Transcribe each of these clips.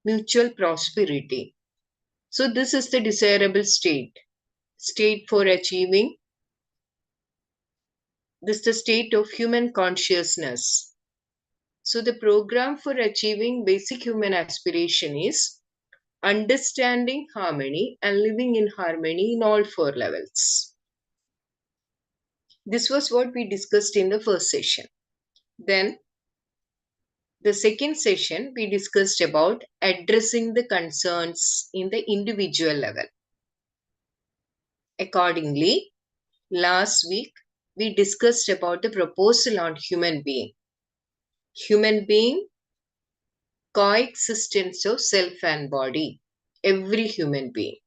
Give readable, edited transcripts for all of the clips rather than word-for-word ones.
mutual prosperity. So this is the desirable state for achieving. This is the state of human consciousness. So the program for achieving basic human aspiration is understanding harmony and living in harmony in all 4 levels. This was what we discussed in the first session. Then the second session, we discussed about addressing the concerns in the individual level. Accordingly, last week, we discussed about the proposal on human being. Human being, coexistence of self and body. Every human being.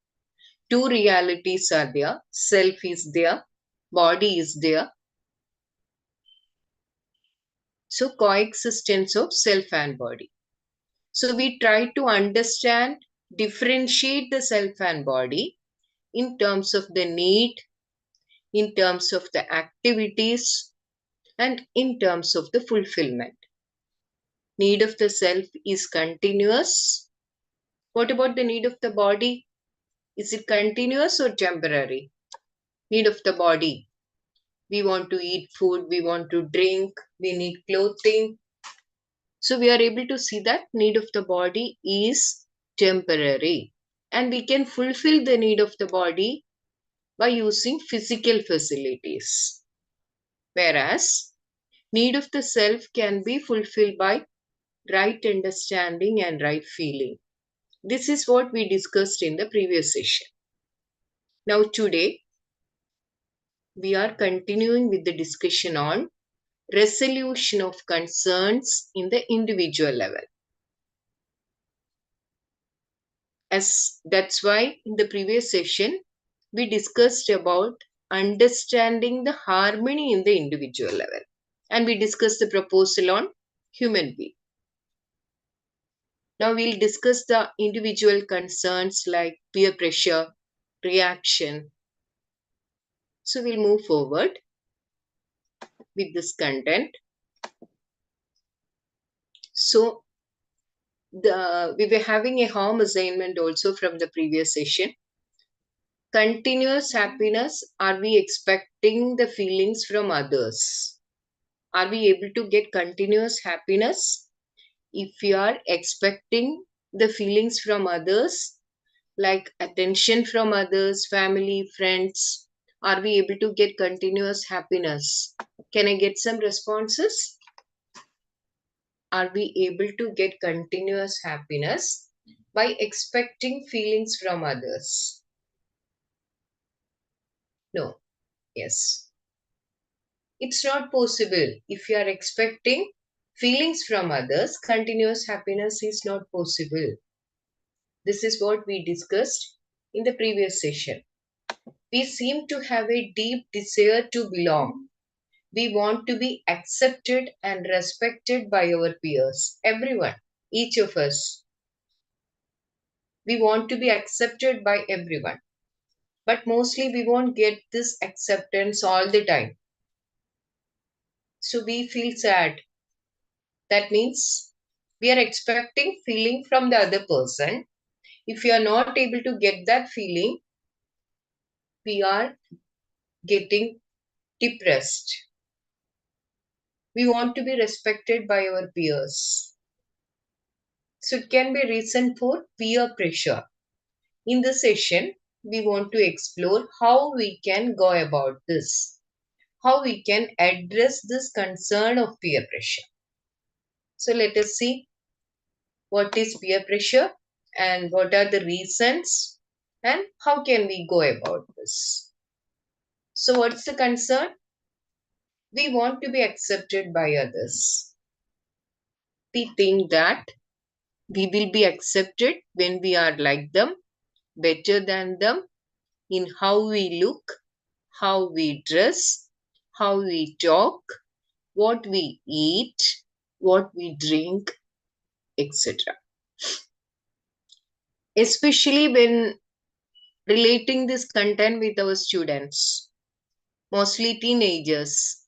2 realities are there. Self is there. Body is there. So, coexistence of self and body. So, we try to understand, differentiate the self and body in terms of the need, in terms of the activities, and in terms of the fulfillment. Need of the self is continuous. What about the need of the body? Is it continuous or temporary? Need of the body. We want to eat food, we want to drink, we need clothing. So we are able to see that need of the body is temporary. And we can fulfill the need of the body by using physical facilities. Whereas need of the self can be fulfilled by right understanding and right feeling. This is what we discussed in the previous session. Now today, we are continuing with the discussion on resolution of concerns in the individual level. That's why in the previous session, we discussed about understanding the harmony in the individual level. And we discussed the proposal on human being. Now we'll discuss the individual concerns like peer pressure, reaction. So we'll move forward with this content. So we were having a home assignment also from the previous session. Continuous happiness, are we expecting the feelings from others? Are we able to get continuous happiness if we are expecting the feelings from others, like attention from others, family, friends? Are we able to get continuous happiness? Can I get some responses? Are we able to get continuous happiness by expecting feelings from others? No. Yes. It's not possible. If you are expecting feelings from others, continuous happiness is not possible. This is what we discussed in the previous session. We seem to have a deep desire to belong. We want to be accepted and respected by our peers. Everyone, each of us. We want to be accepted by everyone. But mostly we won't get this acceptance all the time. So we feel sad. That means we are expecting feeling from the other person. If you are not able to get that feeling, we are getting depressed. We want to be respected by our peers. So it can be reason for peer pressure. In this session, we want to explore how we can go about this. How we can address this concern of peer pressure. So let us see what is peer pressure and what are the reasons and how can we go about this. So what's the concern? We want to be accepted by others. We think that we will be accepted when we are like them, better than them, in how we look, how we dress, how we talk, what we eat, what we drink, etc. Especially when relating this content with our students, mostly teenagers,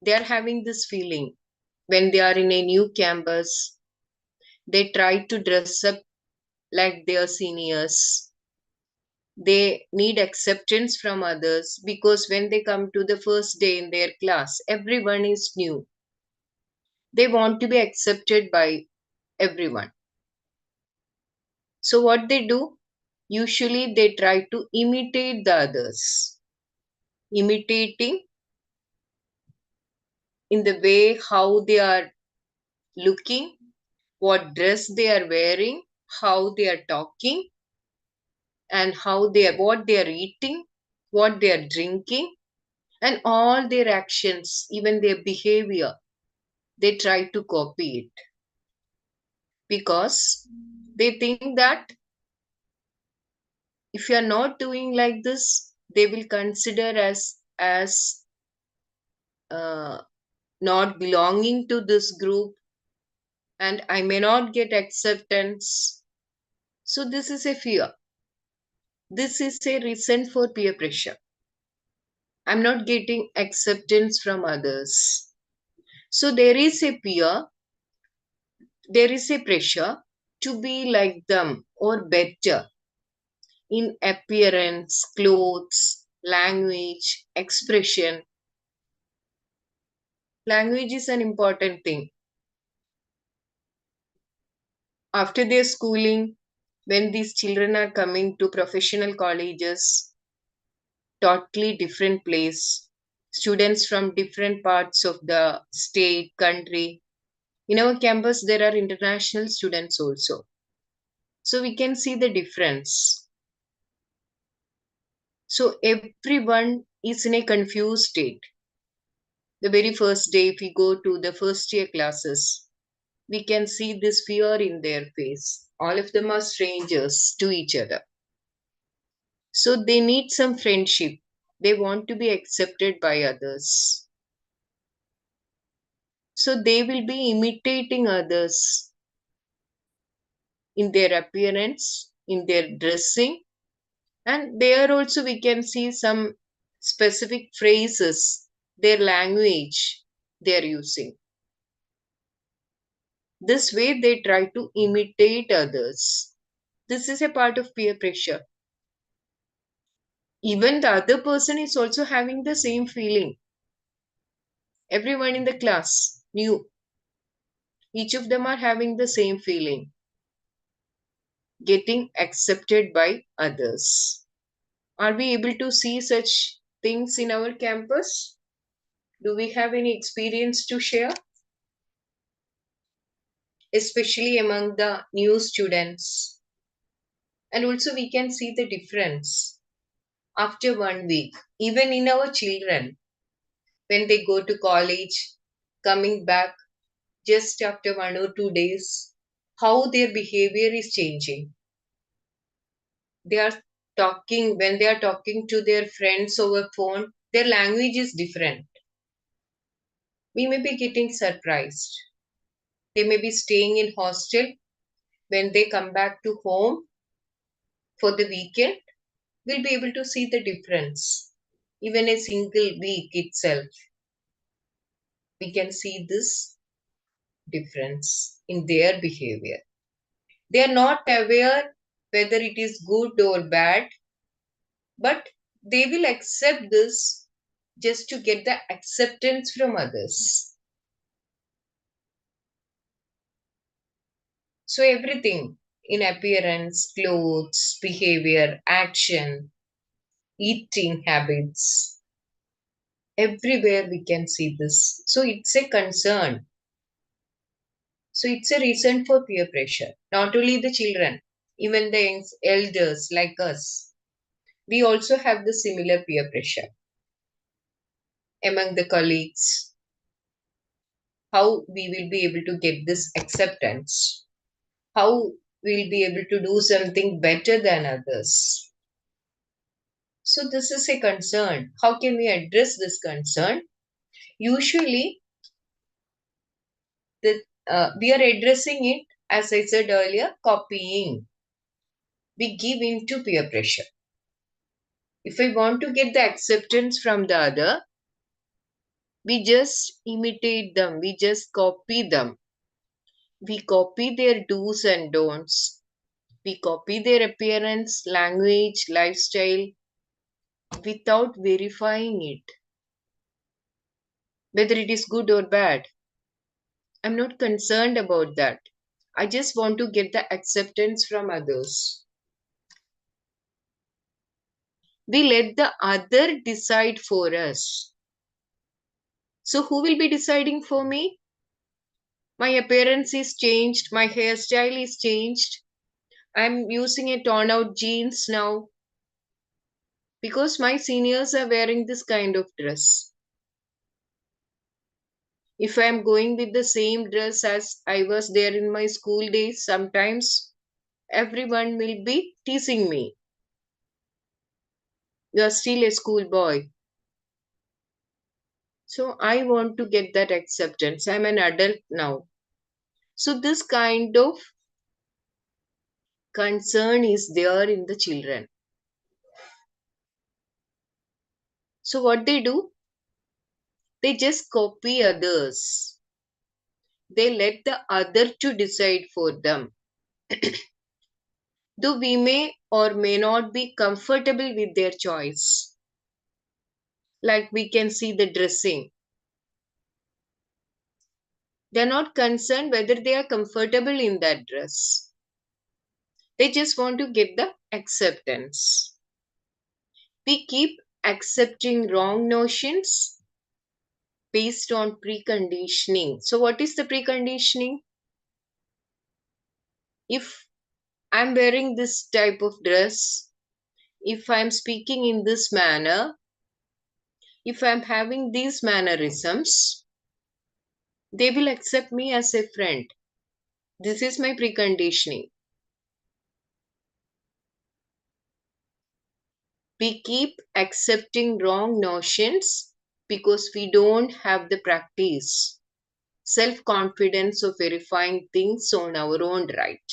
they are having this feeling when they are in a new campus, They try to dress up like their seniors. They need acceptance from others because when they come to the first day in their class, everyone is new. They want to be accepted by everyone. So, what they do? Usually, they try to imitate the others, imitating in the way how they are looking, what dress they are wearing, how they are talking, and how they are, what they are eating, what they are drinking, and all their actions, even their behavior, they try to copy it because they think that if you are not doing like this, they will consider as uh, not belonging to this group, and I may not get acceptance. So this is a fear. This is a reason for peer pressure. I'm not getting acceptance from others. So there is a peer, there is a pressure to be like them or better in appearance, clothes, language, expression. Language is an important thing. After their schooling, when these children are coming to professional colleges, totally different place, students from different parts of the state, country. In our campus, there are international students also. So we can see the difference. So everyone is in a confused state. The very first day, if we go to the first year classes, we can see this fear in their face. All of them are strangers to each other. So they need some friendship. They want to be accepted by others. So they will be imitating others in their appearance, in their dressing, and there also we can see some specific phrases, their language they are using. This way they try to imitate others. This is a part of peer pressure. Even the other person is also having the same feeling. Everyone in the class knew. Each of them are having the same feeling, getting accepted by others. Are we able to see such things in our campus? Do we have any experience to share? Especially among the new students. And also, we can see the difference after 1 week, even in our children, when they go to college, coming back just after 1 or 2 days, how their behavior is changing. They are talking, when they are talking to their friends over phone, their language is different. We may be getting surprised. They may be staying in hostel. When they come back to home for the weekend, we'll be able to see the difference. Even a single week itself, we can see this difference in their behavior. They are not aware whether it is good or bad, but they will accept this just to get the acceptance from others. So everything in appearance, clothes, behavior, action, eating habits, everywhere we can see this. So it's a concern. So it's a reason for peer pressure. Not only the children, even the elders like us. We also have the similar peer pressure among the colleagues. How we will be able to get this acceptance? How we'll be able to do something better than others? So this is a concern. How can we address this concern? Usually, we are addressing it, as I said earlier, copying. We give in to peer pressure. If I want to get the acceptance from the other, we just imitate them, we just copy them. We copy their do's and don'ts. We copy their appearance, language, lifestyle without verifying it, whether it is good or bad. I'm not concerned about that. I just want to get the acceptance from others. We let the other decide for us. So, who will be deciding for me? My appearance is changed, my hairstyle is changed. I'm using a torn out jeans now because my seniors are wearing this kind of dress. If I'm going with the same dress as I was there in my school days, sometimes everyone will be teasing me. You're still a schoolboy. So I want to get that acceptance. I'm an adult now. So this kind of concern is there in the children. So what they do? They just copy others. They let the other to decide for them. Though we may or may not be comfortable with their choice. Like we can see the dressing. They're not concerned whether they are comfortable in that dress. They just want to get the acceptance. We keep accepting wrong notions based on preconditioning. So, what is the preconditioning? If I'm wearing this type of dress, if I'm speaking in this manner, if I'm having these mannerisms, they will accept me as a friend. This is my preconditioning. We keep accepting wrong notions because we don't have the practice, self confidence of verifying things on our own right.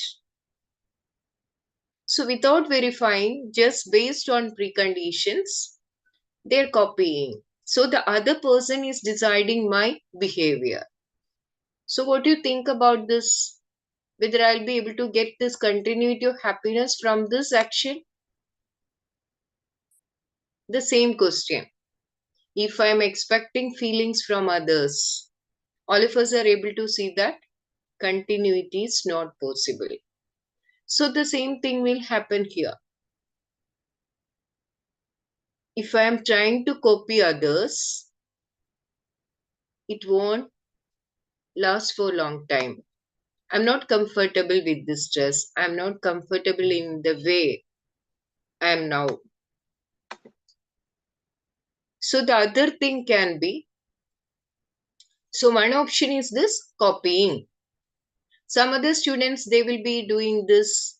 So, without verifying, just based on preconditions, they're copying. So, the other person is deciding my behavior. So, what do you think about this? Whether I'll be able to get this continuity of happiness from this action? The same question. If I'm expecting feelings from others, all of us are able to see that continuity is not possible. So the same thing will happen here. If I am trying to copy others, it won't last for a long time. I'm not comfortable with this dress. I'm not comfortable in the way I am now. So the other thing can be, so one option is this copying. Some other students, they will be doing this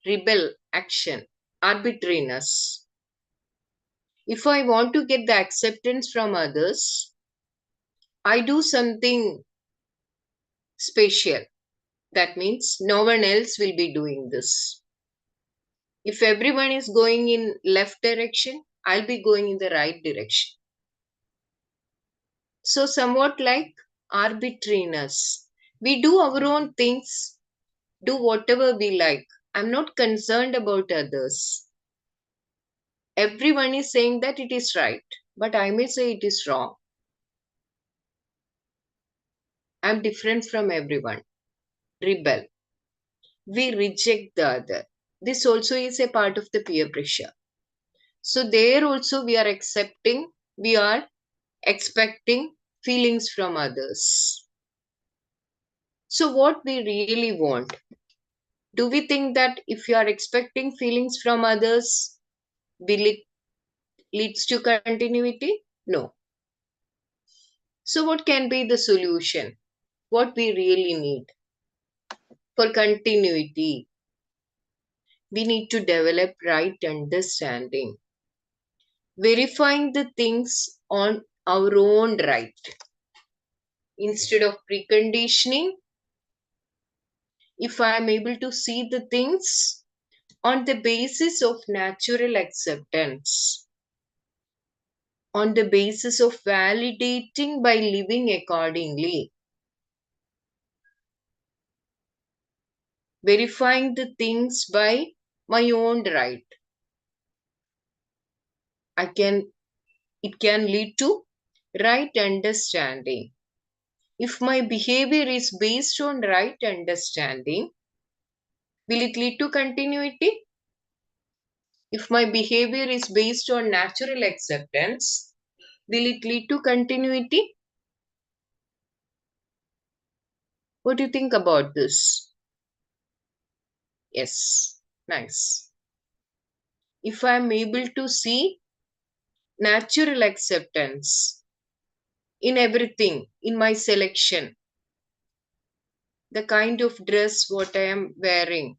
rebel action, arbitrariness. If I want to get the acceptance from others, I do something special. That means no one else will be doing this. If everyone is going in left direction, I'll be going in the right direction. So somewhat like arbitrariness. We do our own things, do whatever we like. I'm not concerned about others. Everyone is saying that it is right, but I may say it is wrong. I'm different from everyone. Rebel. We reject the other. This also is a part of the peer pressure. So there also we are expecting feelings from others. So what we really want? Do we think that if you are expecting feelings from others, will it leads to continuity? No. So what can be the solution? What we really need for continuity? We need to develop right understanding, verifying the things on our own right. Instead of preconditioning, if I am able to see the things on the basis of natural acceptance, on the basis of validating by living accordingly. verifying the things by my own right. It can lead to right understanding. If my behavior is based on right understanding, will it lead to continuity? If my behavior is based on natural acceptance, will it lead to continuity? What do you think about this? Yes, nice. If I am able to see natural acceptance in everything, in my selection, the kind of dress what I am wearing,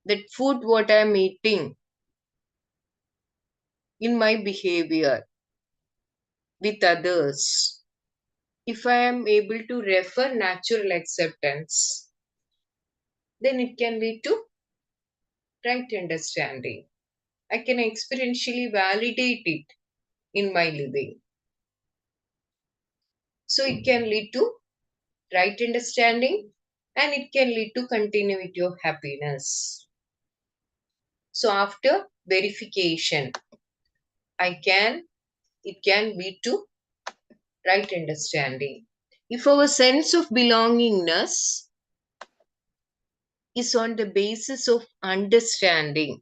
that food what I am eating, in my behavior with others, if I am able to refer natural acceptance, then it can lead to right understanding. I can experientially validate it in my living. So it can lead to right understanding and it can lead to continuity of happiness. So after verification, it can lead to right understanding. If our sense of belongingness is on the basis of understanding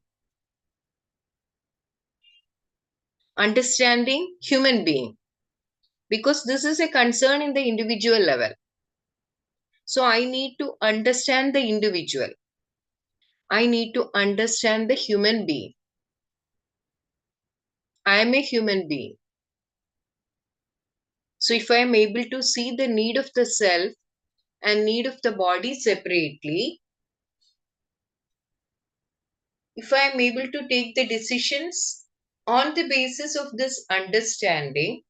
human being, because this is a concern in the individual level. So I need to understand the individual. I need to understand the human being. I am a human being. So if I am able to see the need of the self and need of the body separately, if I am able to take the decisions on the basis of this understanding,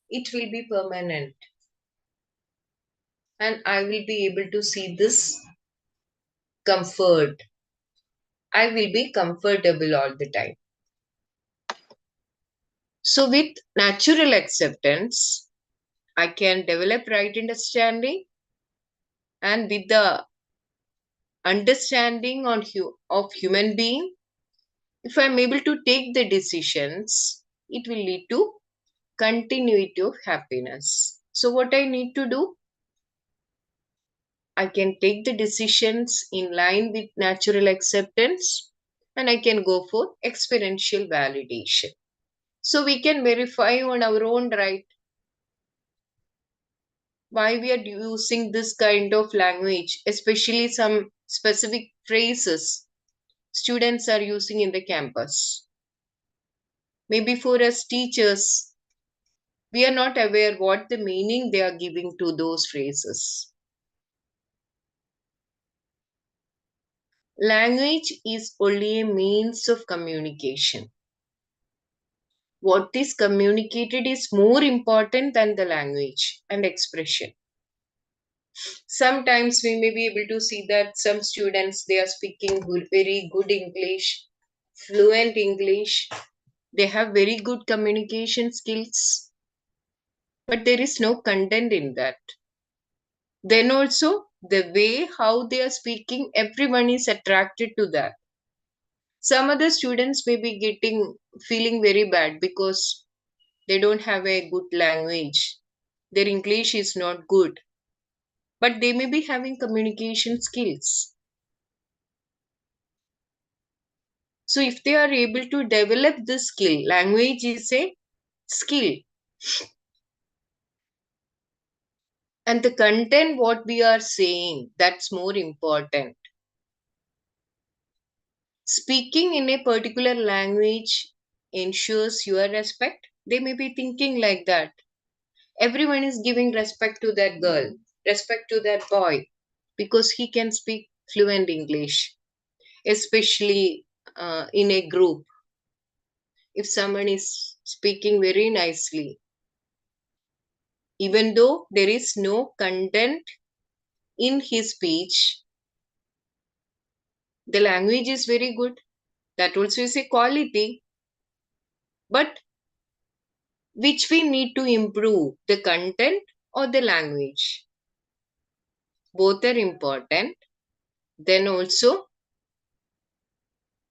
it will be permanent. And I will be able to see this comfort. I will be comfortable all the time. So with natural acceptance, I can develop right understanding, and with the understanding of human being, if I am able to take the decisions, it will lead to continuity of happiness. So what I need to do, I can take the decisions in line with natural acceptance and I can go for experiential validation. So we can verify on our own right why we are using this kind of language, especially some specific phrases students are using in the campus. Maybe for us teachers, we are not aware what the meaning they are giving to those phrases. Language is only a means of communication. What is communicated is more important than the language and expression. Sometimes we may be able to see that some students, they are speaking very good English, fluent English, they have very good communication skills, but there is no content in that. Then also the way how they are speaking, everyone is attracted to that. Some other students may be feeling very bad because they don't have a good language, their English is not good, but they may be having communication skills. So if they are able to develop this skill, language is a skill, and the content what we are saying, that's more important. Speaking in a particular language ensures your respect. They may be thinking like that. Everyone is giving respect to that girl, respect to that boy, because he can speak fluent English, especially in a group. If someone is speaking very nicely, even though there is no content in his speech, the language is very good. That also is a quality. But which we need to improve, the content or the language? Both are important. Then also,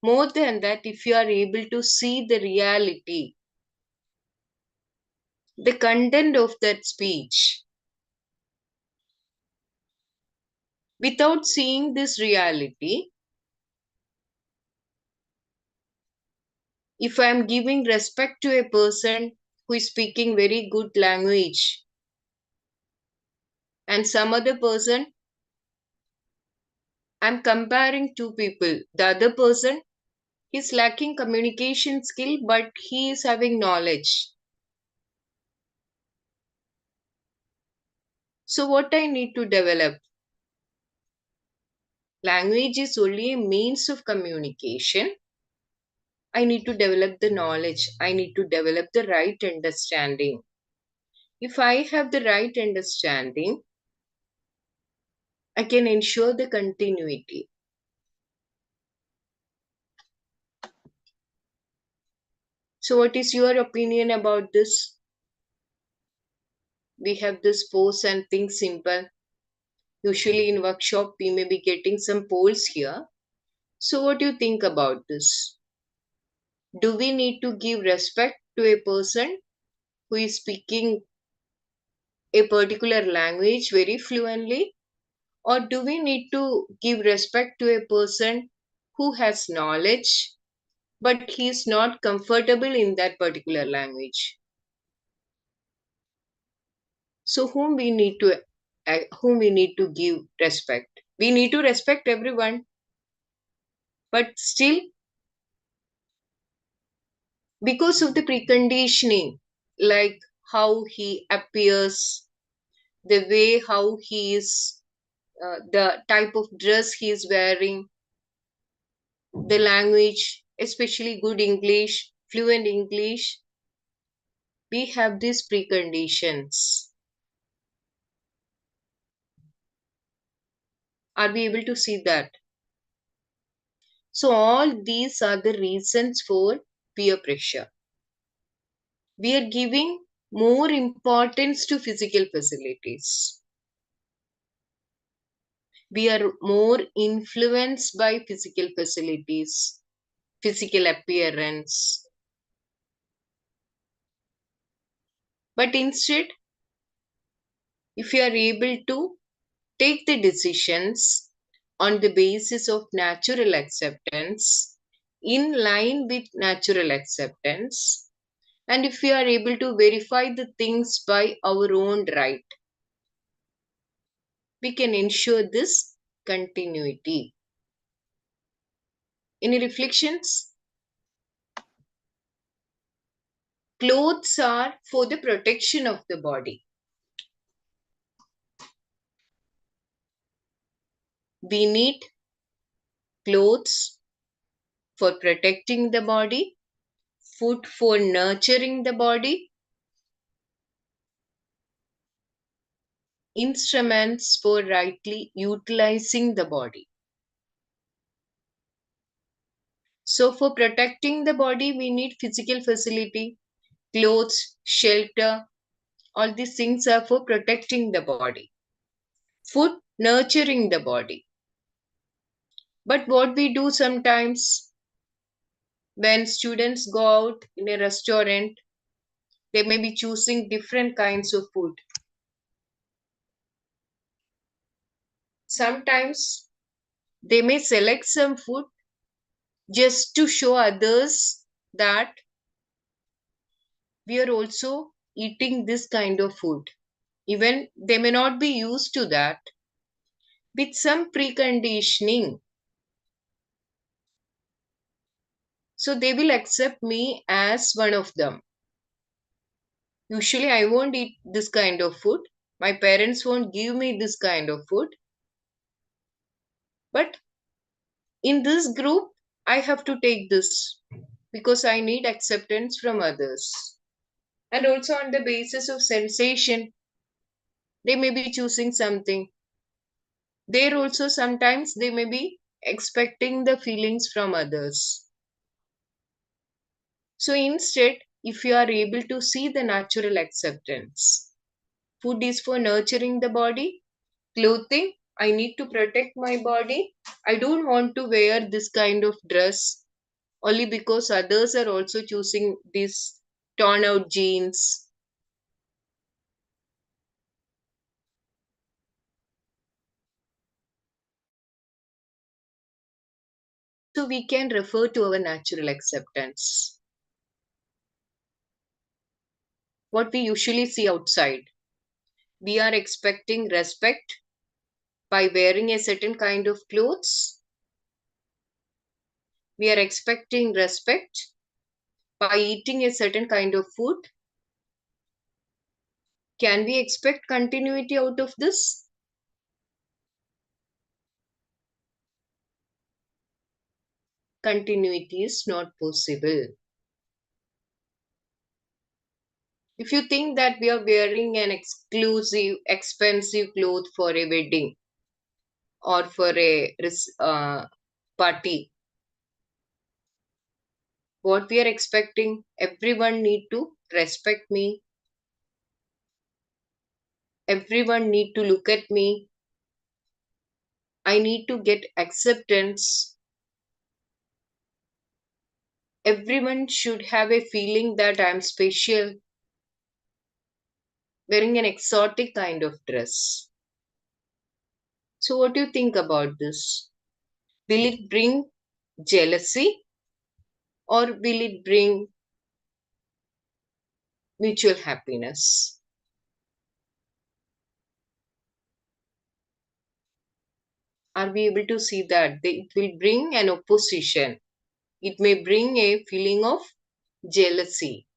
more than that, if you are able to see the reality, the content of that speech, without seeing this reality, if I am giving respect to a person who is speaking very good language and some other person, I'm comparing two people. The other person is lacking communication skill, but he is having knowledge. So what I need to develop? Language is only a means of communication. I need to develop the knowledge. I need to develop the right understanding. If I have the right understanding, I can ensure the continuity. So what is your opinion about this? We have this pose and think simple. Usually in workshop, we may be getting some polls here. So what do you think about this? Do we need to give respect to a person who is speaking a particular language very fluently? Or do we need to give respect to a person who has knowledge but he is not comfortable in that particular language? So whom we need to give respect? We need to respect everyone, but still, because of the preconditioning, like how he appears, the way how he is, the type of dress he is wearing, the language, especially good English, fluent English, we have these preconditions. Are we able to see that? So all these are the reasons for peer pressure. We are giving more importance to physical facilities. We are more influenced by physical facilities, physical appearance. But instead, if you are able to take the decisions on the basis of natural acceptance, in line with natural acceptance, and if we are able to verify the things by our own right, we can ensure this continuity. Any reflections? Clothes are for the protection of the body. We need clothes for protecting the body, food for nurturing the body, instruments for rightly utilizing the body. So, for protecting the body, we need physical facility, clothes, shelter. All these things are for protecting the body. Food, nurturing the body. But what we do sometimes when students go out in a restaurant, they may be choosing different kinds of food. Sometimes they may select some food just to show others that we are also eating this kind of food. Even they may not be used to that. With some preconditioning, so they will accept me as one of them. Usually I won't eat this kind of food. My parents won't give me this kind of food. But in this group, I have to take this because I need acceptance from others. And also on the basis of sensation, they may be choosing something. There also sometimes they may be expecting the feelings from others. So instead, if you are able to see the natural acceptance, food is for nurturing the body, clothing I need to protect my body. I don't want to wear this kind of dress only because others are also choosing these torn out jeans. So we can refer to our natural acceptance. What we usually see outside. We are expecting respect by wearing a certain kind of clothes. We are expecting respect by eating a certain kind of food. Can we expect continuity out of this? Continuity is not possible. If you think that we are wearing an exclusive, expensive cloth for a wedding or for a party, what we are expecting, everyone need to respect me, everyone need to look at me, I need to get acceptance, everyone should have a feeling that I'm special, wearing an exotic kind of dress. So what do you think about this? Will it bring jealousy or will it bring mutual happiness? Are we able to see that it will bring an opposition? It may bring a feeling of jealousy.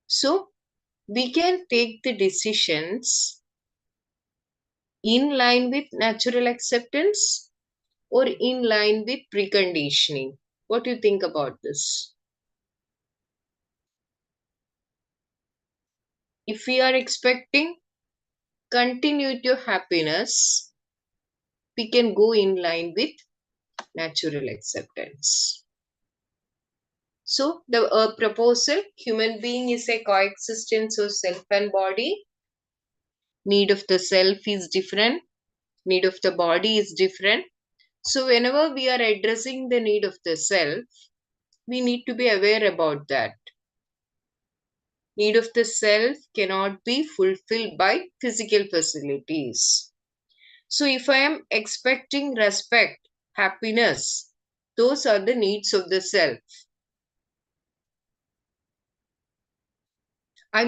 So we can take the decisions in line with natural acceptance or in line with preconditioning. What do you think about this? If we are expecting continuity of happiness, we can go in line with natural acceptance. So the proposal, human being is a coexistence of self and body. Need of the self is different. Need of the body is different. So whenever we are addressing the need of the self, we need to be aware about that. Need of the self cannot be fulfilled by physical facilities. So if I am expecting respect, happiness, those are the needs of the self. I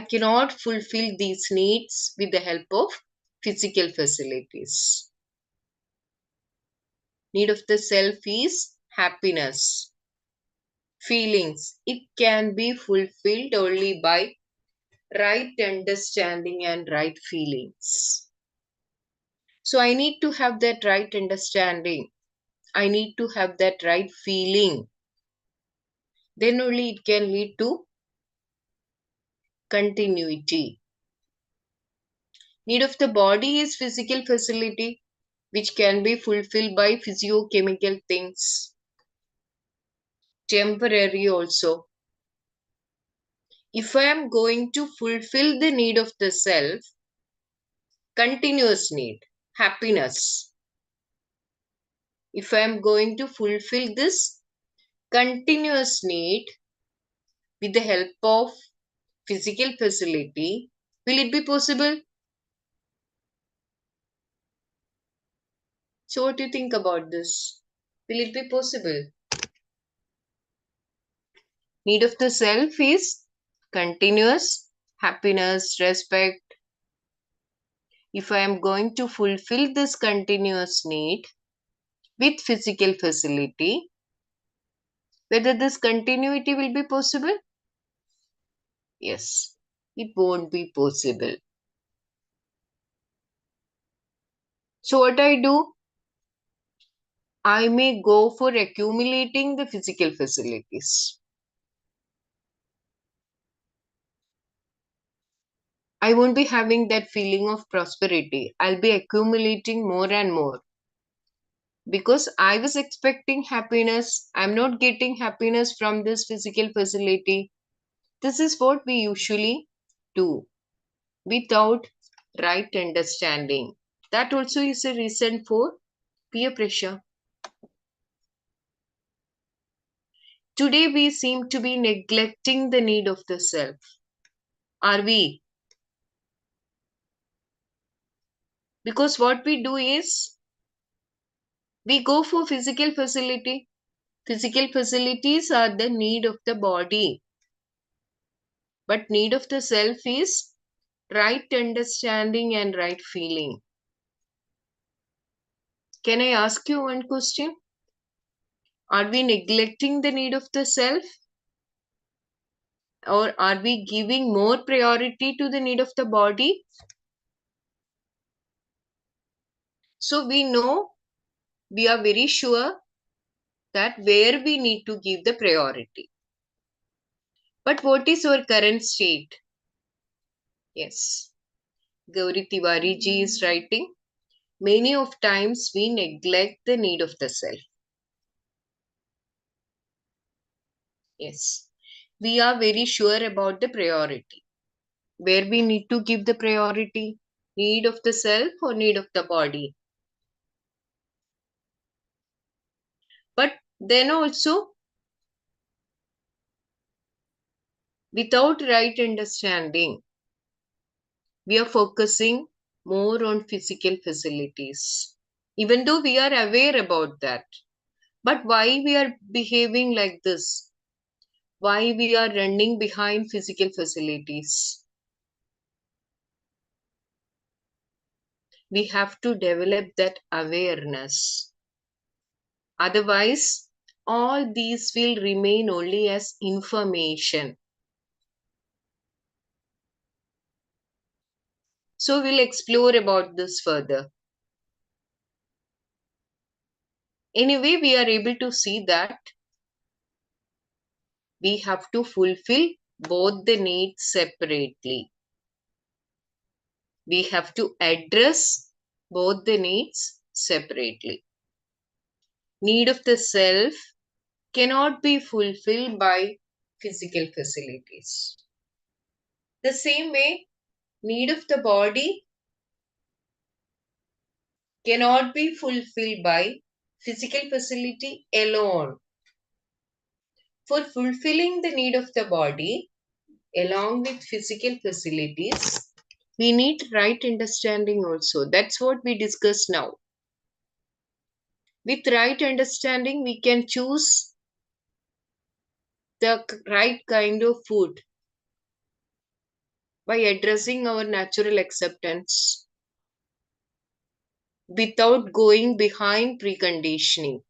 cannot fulfill these needs with the help of physical facilities. Need of the self is happiness, feelings. It can be fulfilled only by right understanding and right feelings. So I need to have that right understanding. I need to have that right feeling. Then only it can lead to continuity. Need of the body is physical facility, which can be fulfilled by physiochemical things. Temporary also. If I am going to fulfill the need of the self, continuous need, happiness. If I am going to fulfill this continuous need with the help of physical facility, will it be possible? So what do you think about this? Will it be possible? Need of the self is continuous, happiness, respect. If I am going to fulfill this continuous need with physical facility, whether this continuity will be possible? Yes, it won't be possible. So what I do? I may go for accumulating the physical facilities. I won't be having that feeling of prosperity. I'll be accumulating more and more. Because I was expecting happiness, I'm not getting happiness from this physical facility. This is what we usually do without right understanding. That also is a reason for peer pressure. Today we seem to be neglecting the need of the self. Are we? Because what we do is we go for physical facility. Physical facilities are the need of the body. But need of the self is right understanding and right feeling. Can I ask you one question? Are we neglecting the need of the self? Or are we giving more priority to the need of the body? So we know, we are very sure that where we need to give the priority. But what is our current state? Yes, Gauri Tiwari ji is writing, many of times we neglect the need of the self. Yes, we are very sure about the priority. Where we need to give the priority? Need of the self or need of the body? But then also, without right understanding, we are focusing more on physical facilities. Even though we are aware about that. But why we are behaving like this? Why we are running behind physical facilities? We have to develop that awareness. Otherwise, all these will remain only as information. So we'll explore about this further. Anyway, we are able to see that we have to fulfill both the needs separately. We have to address both the needs separately. Need of the self cannot be fulfilled by physical facilities. The same way, need of the body cannot be fulfilled by physical facility alone. For fulfilling the need of the body, along with physical facilities, we need right understanding also. That's what we discuss now. With right understanding, we can choose the right kind of food by addressing our natural acceptance without going behind preconditioning.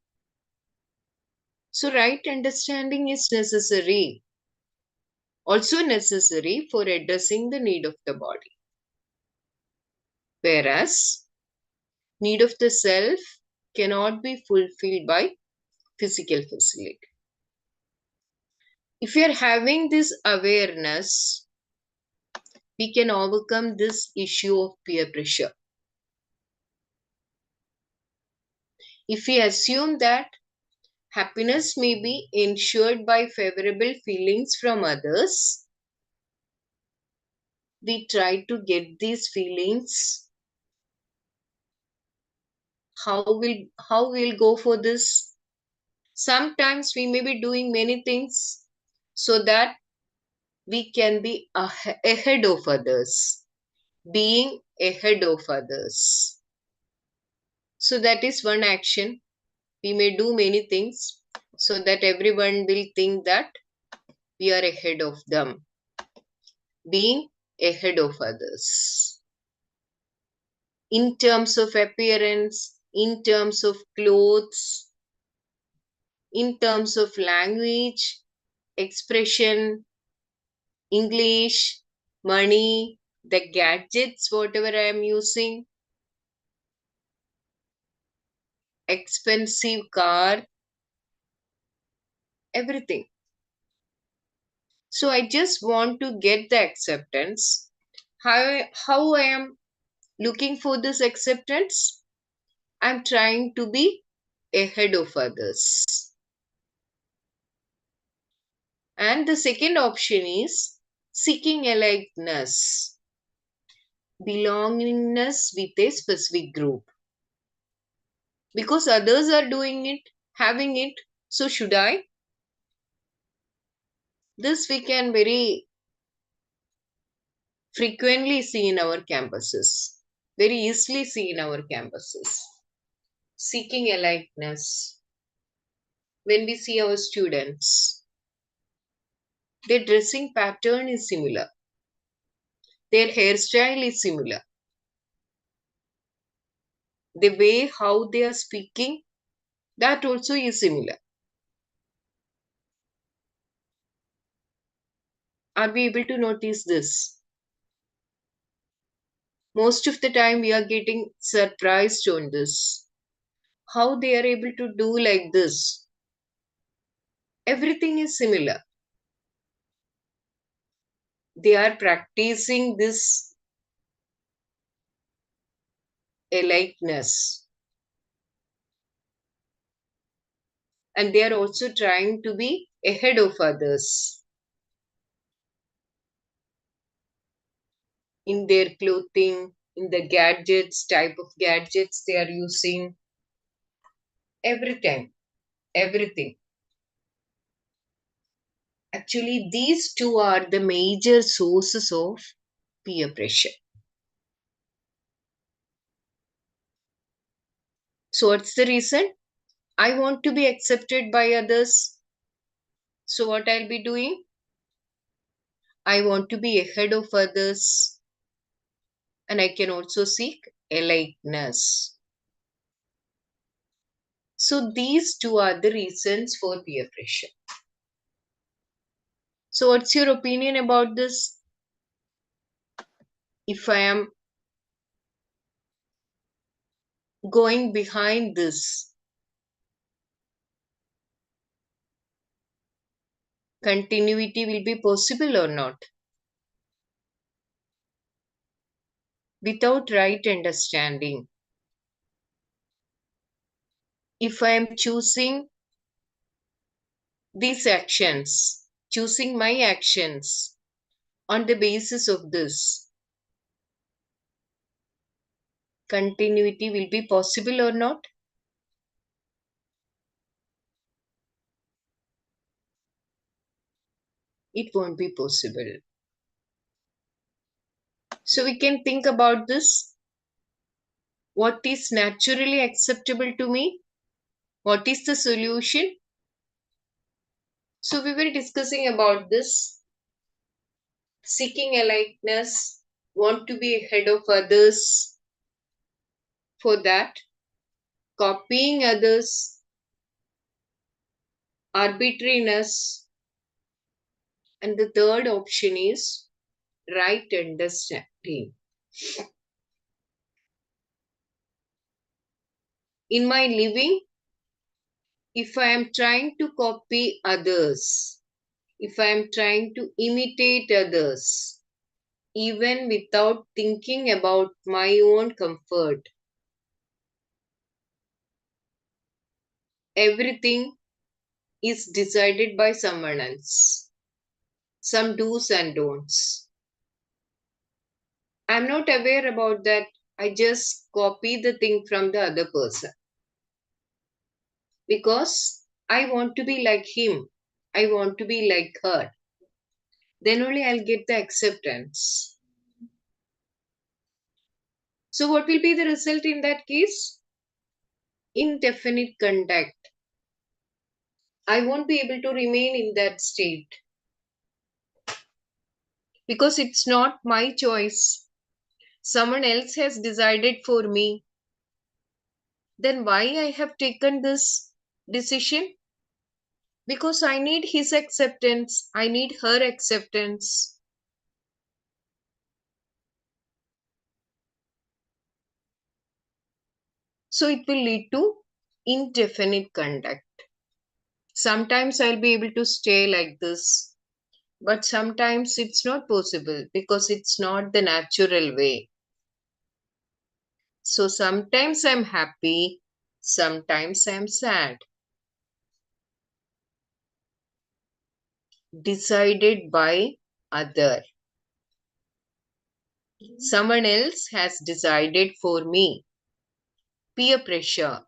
So, right understanding is necessary, also necessary for addressing the need of the body. Whereas, need of the self cannot be fulfilled by physical facility. If we are having this awareness, we can overcome this issue of peer pressure. If we assume that happiness may be ensured by favorable feelings from others, we try to get these feelings. How we'll go for this? Sometimes we may be doing many things so that we can be ahead of others, being ahead of others. So that is one action. We may do many things so that everyone will think that we are ahead of them, being ahead of others. In terms of appearance, in terms of clothes, in terms of language, expression, English, money, the gadgets, whatever I am using, expensive car, everything. So I just want to get the acceptance. How I am looking for this acceptance? I'm trying to be ahead of others. And the second option is seeking aliveness. belongingness with a specific group. Because others are doing it, having it, so should I? This we can very frequently see in our campuses, very easily see in our campuses. Seeking a likeness. When we see our students, their dressing pattern is similar, their hairstyle is similar, the way how they are speaking, that also is similar. Are we able to notice this? Most of the time we are getting surprised on this. How they are able to do like this? Everything is similar. They are practicing this alikeness. And they are also trying to be ahead of others in their clothing, in the gadgets, type of gadgets they are using, every time, everything. Actually, these two are the major sources of peer pressure. So, what's the reason? I want to be accepted by others. So, what I'll be doing? I want to be ahead of others, and I can also seek a likeness. So, these two are the reasons for peer pressure. So, what's your opinion about this? If I am going behind this, continuity will be possible or not? Without right understanding, if I am choosing these actions, choosing my actions on the basis of this, continuity will be possible or not? It won't be possible. So we can think about this. What is naturally acceptable to me? What is the solution? So we were discussing about this. Seeking a likeness, want to be ahead of others. For that, copying others, arbitrariness, and the third option is right understanding. In my living, if I am trying to copy others, if I am trying to imitate others, even without thinking about my own comfort, everything is decided by someone else. Some do's and don'ts. I'm not aware about that. I just copy the thing from the other person because I want to be like him. I want to be like her. Then only I'll get the acceptance. So, what will be the result in that case? Indefinite contact. I won't be able to remain in that state because it's not my choice. Someone else has decided for me. Then why I have taken this decision? Because I need his acceptance, I need her acceptance. So it will lead to indefinite conduct. Sometimes I'll be able to stay like this, but sometimes it's not possible because it's not the natural way. So sometimes I'm happy, sometimes I'm sad. Decided by other. Someone else has decided for me. Peer pressure.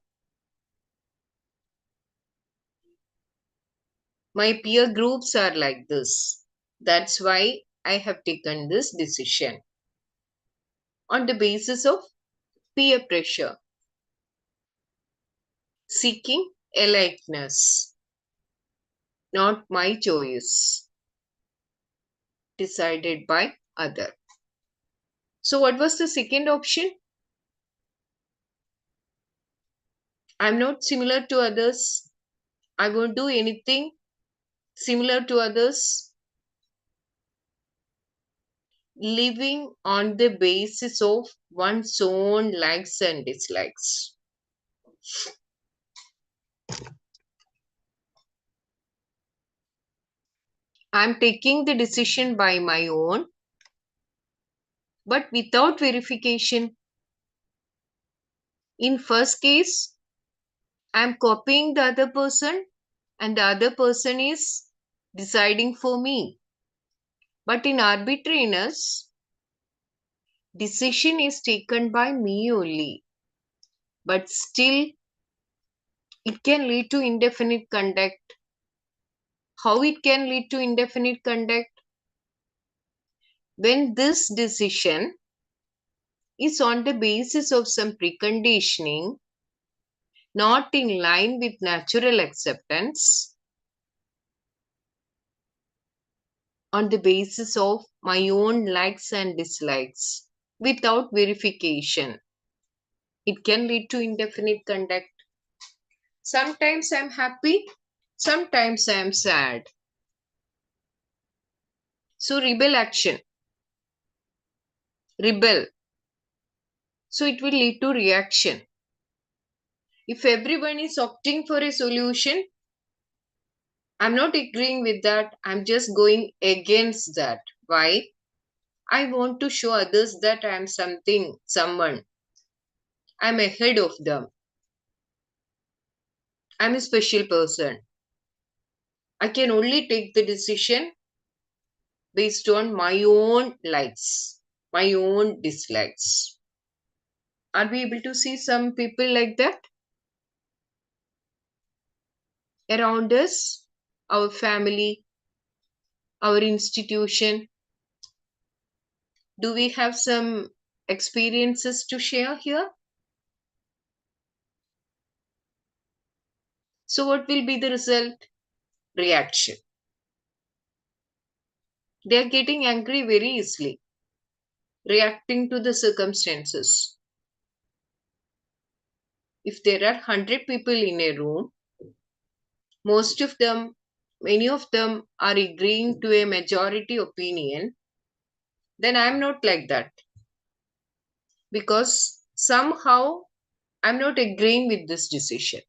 My peer groups are like this. That's why I have taken this decision. On the basis of peer pressure. Seeking a likeness. Not my choice. Decided by other. So what was the second option? I'm not similar to others. I won't do anything similar to others. Living on the basis of one's own likes and dislikes. I'm taking the decision by my own, but without verification. In first case, I'm copying the other person and the other person is deciding for me. But in arbitrariness, decision is taken by me only. But still, it can lead to indefinite conduct. How it can lead to indefinite conduct? When this decision is on the basis of some preconditioning, not in line with natural acceptance, on the basis of my own likes and dislikes, without verification, it can lead to indefinite conduct. Sometimes I'm happy, sometimes I'm sad. So rebel action, rebel. So it will lead to reaction. If everyone is opting for a solution, I'm not agreeing with that. I'm just going against that. Why? I want to show others that I'm something, someone. I'm ahead of them. I'm a special person. I can only take the decision based on my own likes, my own dislikes. Are we able to see some people like that around us, our family, our institution? Do we have some experiences to share here? So, what will be the result? Reaction. They are getting angry very easily, reacting to the circumstances. If there are 100 people in a room, most of them, many of them are agreeing to a majority opinion, then I'm not like that because somehow I'm not agreeing with this decision.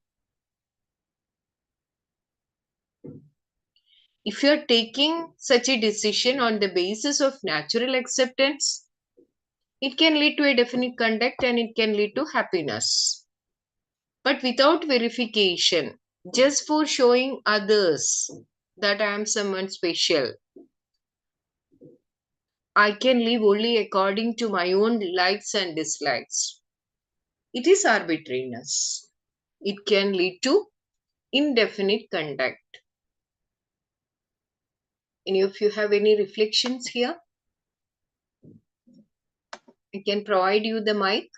If you're taking such a decision on the basis of natural acceptance, it can lead to a definite conduct and it can lead to happiness. But without verification, just for showing others that I am someone special, I can live only according to my own likes and dislikes. It is arbitrariness. It can lead to indefinite conduct. Any of you have any reflections here? I can provide you the mic.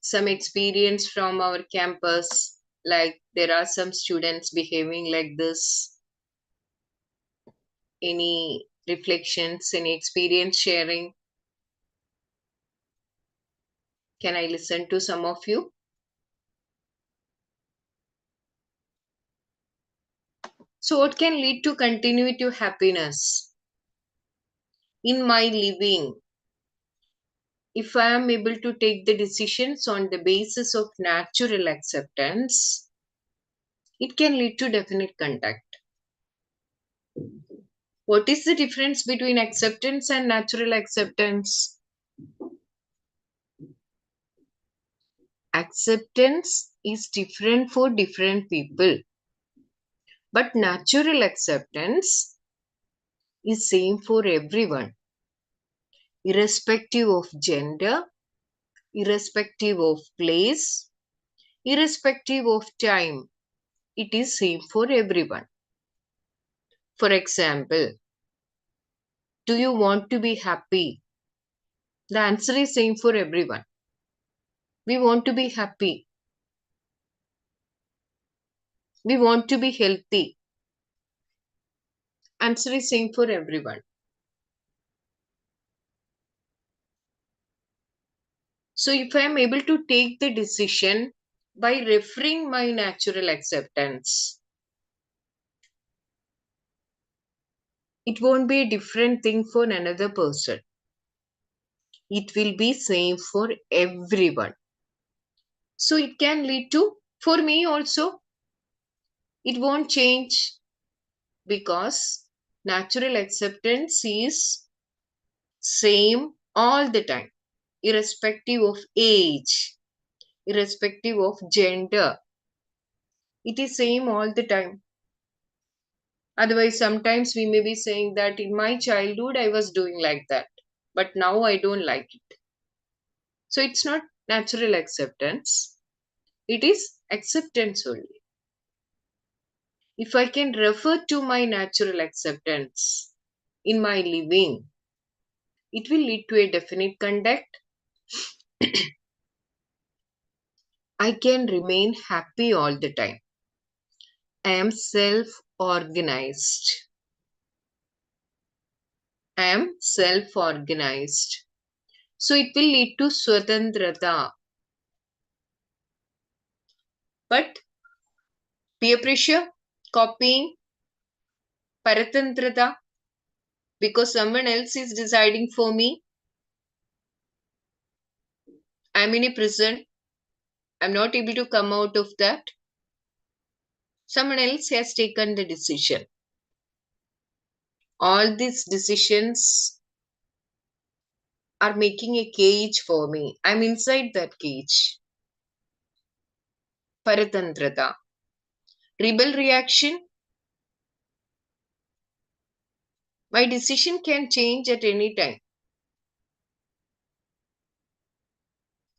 Some experience from our campus, like there are some students behaving like this. Any reflections, any experience sharing? Can I listen to some of you? So, what can lead to continuity of happiness in my living? If I am able to take the decisions on the basis of natural acceptance, it can lead to definite conduct. What is the difference between acceptance and natural acceptance? Acceptance is different for different people. But natural acceptance is same for everyone, irrespective of gender, irrespective of place, irrespective of time. It is same for everyone. For example, do you want to be happy? The answer is same for everyone. We want to be happy. We want to be healthy. Answer is same for everyone. So if I am able to take the decision by referring my natural acceptance, it won't be a different thing for another person. It will be same for everyone. So it can lead to, for me also, it won't change because natural acceptance is same all the time, irrespective of age, irrespective of gender. It is same all the time. Otherwise, sometimes we may be saying that in my childhood I was doing like that, but now I don't like it. So it's not natural acceptance, it is acceptance only. If I can refer to my natural acceptance in my living, it will lead to a definite conduct. I can remain happy all the time. I am self-organized. I am self-organized. So it will lead to swatantrata. But peer pressure, copying, paratantrata, because someone else is deciding for me. I'm in a prison. I'm not able to come out of that. Someone else has taken the decision. All these decisions are making a cage for me. I'm inside that cage. Paratantrata. Rebel reaction. My decision can change at any time.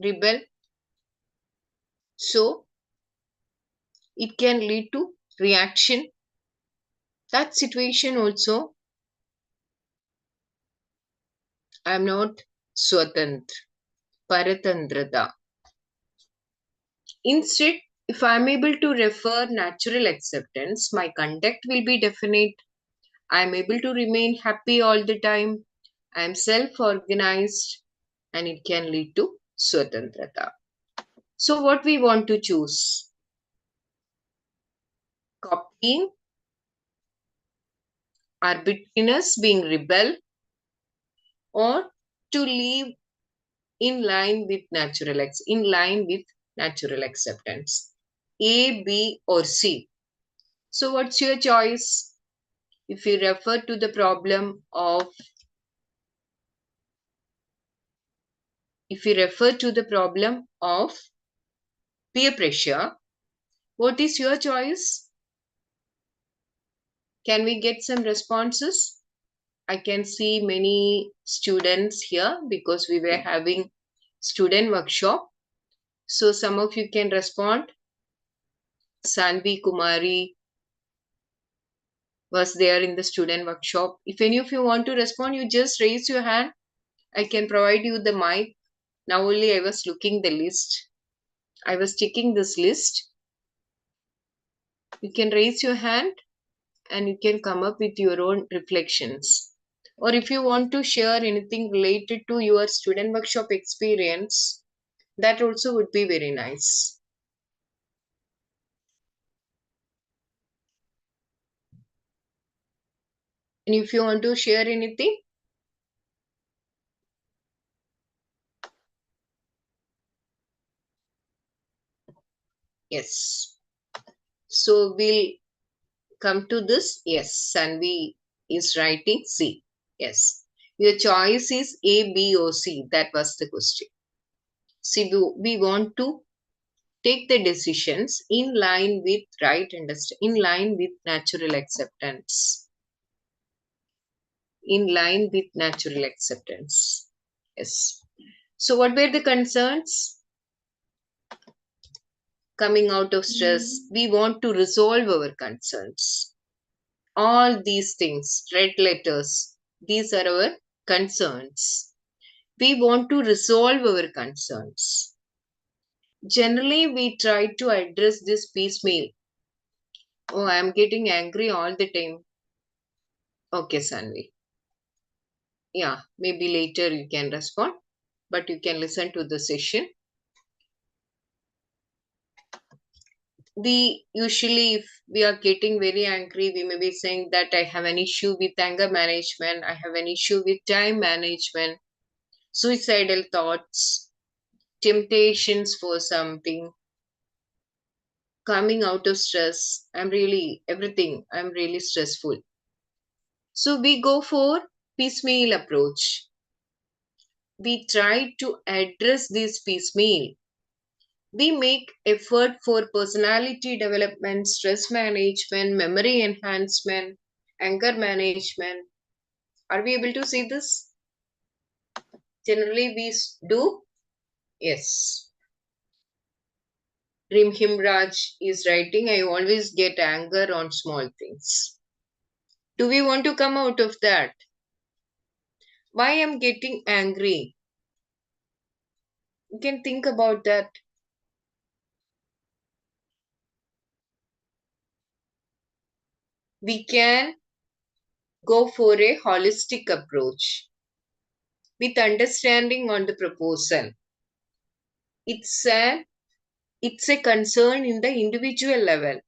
Rebel. So it can lead to reaction. That situation also, I'm not swatantra. Paratantrata. Instead, if I am able to refer natural acceptance, my conduct will be definite. I am able to remain happy all the time. I am self-organized and it can lead to swatantrata. So what we want to choose? Copying, arbitrariness, being rebel, or to live in line with natural acceptance. A, B, or C. So what's your choice? If you refer to the problem of peer pressure, what is your choice? Can we get some responses? I can see many students here because we were having student workshop. So some of you can respond. Sanvi Kumari was there in the student workshop. If any of you want to respond, you just raise your hand. I can provide you the mic. Now only I was looking the list. I was checking this list. You can raise your hand and you can come up with your own reflections. Or if you want to share anything related to your student workshop experience, that also would be very nice. And if you want to share anything, yes. So we'll come to this. Yes, Sanvi is writing C. Yes. Your choice is A, B, or C. That was the question. See, we want to take the decisions in line with in line with natural acceptance. in line with natural acceptance. Yes. So what were the concerns? Coming out of stress, we want to resolve our concerns. All these things, red letters, these are our concerns. We want to resolve our concerns. Generally, we try to address this piecemeal. Oh, I'm getting angry all the time. Okay, Sanvi. Yeah, maybe later you can respond, but you can listen to the session. We usually, if we are getting very angry, we may be saying that I have an issue with anger management, I have an issue with time management, suicidal thoughts, temptations for something, coming out of stress. I'm really stressful. So we go for piecemeal approach. We try to address this piecemeal. We make effort for personality development, stress management, memory enhancement, anger management. Are we able to see this? Generally, we do. Yes. Rim Himraj is writing, I always get anger on small things. Do we want to come out of that? Why I'm getting angry? You can think about that. We can go for a holistic approach with understanding on the proposal. It's a concern in the individual level.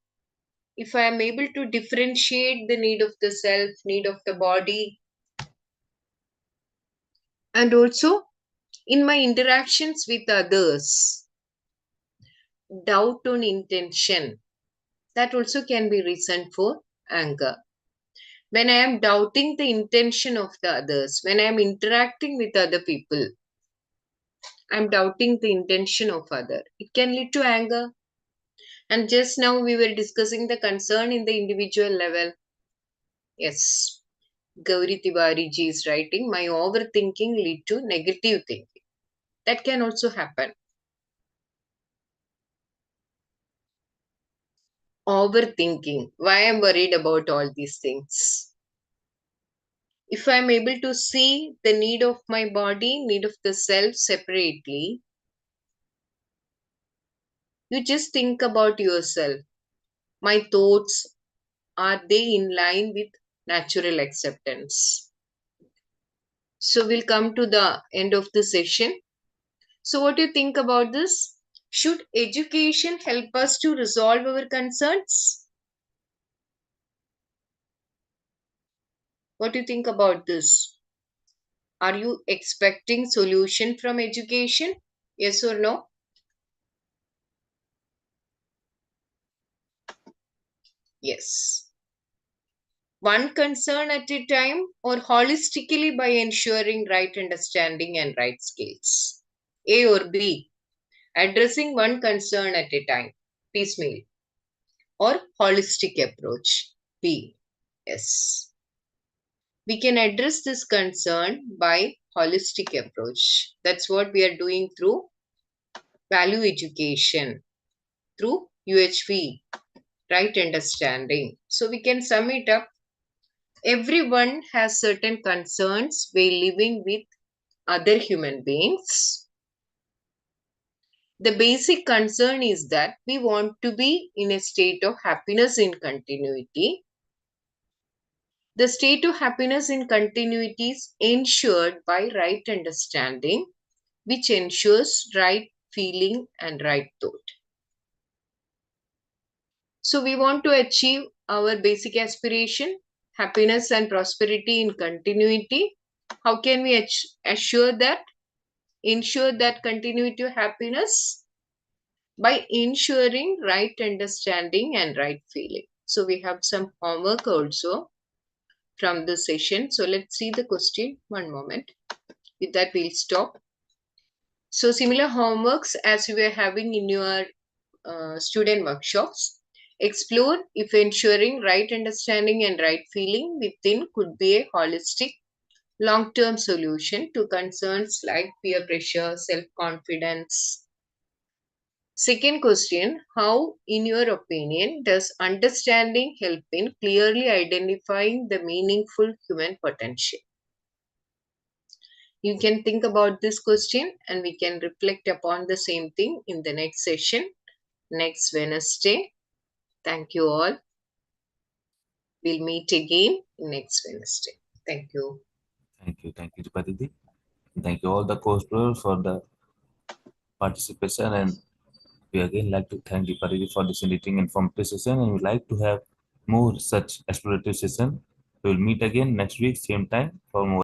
If I am able to differentiate the need of the self, need of the body, and also in my interactions with others, doubt on intention, that also can be reason for anger. When I am doubting the intention of the others, when I am interacting with other people, I am doubting the intention of other. It can lead to anger. And just now we were discussing the concern in the individual level. Yes, Gauri Tiwari ji is writing, my overthinking lead to negative thinking. That can also happen. Overthinking. Why I'm worried about all these things? If I'm able to see the need of my body, need of the self separately, you just think about yourself. My thoughts, are they in line with natural acceptance? So we'll come to the end of the session. So what do you think about this? Should education help us to resolve our concerns? What do you think about this? Are you expecting solution from education? Yes or no? Yes. One concern at a time or holistically by ensuring right understanding and right skills? A or B? Addressing one concern at a time, piecemeal, or holistic approach? B. Yes. We can address this concern by holistic approach. That's what we are doing through value education, through UHV, right understanding. So we can sum it up. Everyone has certain concerns while living with other human beings. The basic concern is that we want to be in a state of happiness in continuity. The state of happiness in continuity is ensured by right understanding, which ensures right feeling and right thought. So we want to achieve our basic aspiration, happiness and prosperity in continuity. How can we assure that? Ensure that continuity of happiness by ensuring right understanding and right feeling. So we have some homework also from the session. So let's see the question. One moment. With that, we'll stop. So similar homeworks as you were having in your student workshops. Explore if ensuring right understanding and right feeling within could be a holistic long-term solution to concerns like peer pressure, self-confidence. Second question, how, in your opinion, does understanding help in clearly identifying the meaningful human potential? You can think about this question and we can reflect upon the same thing in the next session, next Wednesday. Thank you all. We'll meet again next Wednesday. Thank you. Thank you, Dipati. Thank you all the co-explorers for the participation, and we again like to thank Dipati for this enriching informative session, and we like to have more such explorative session. We will meet again next week, same time for more.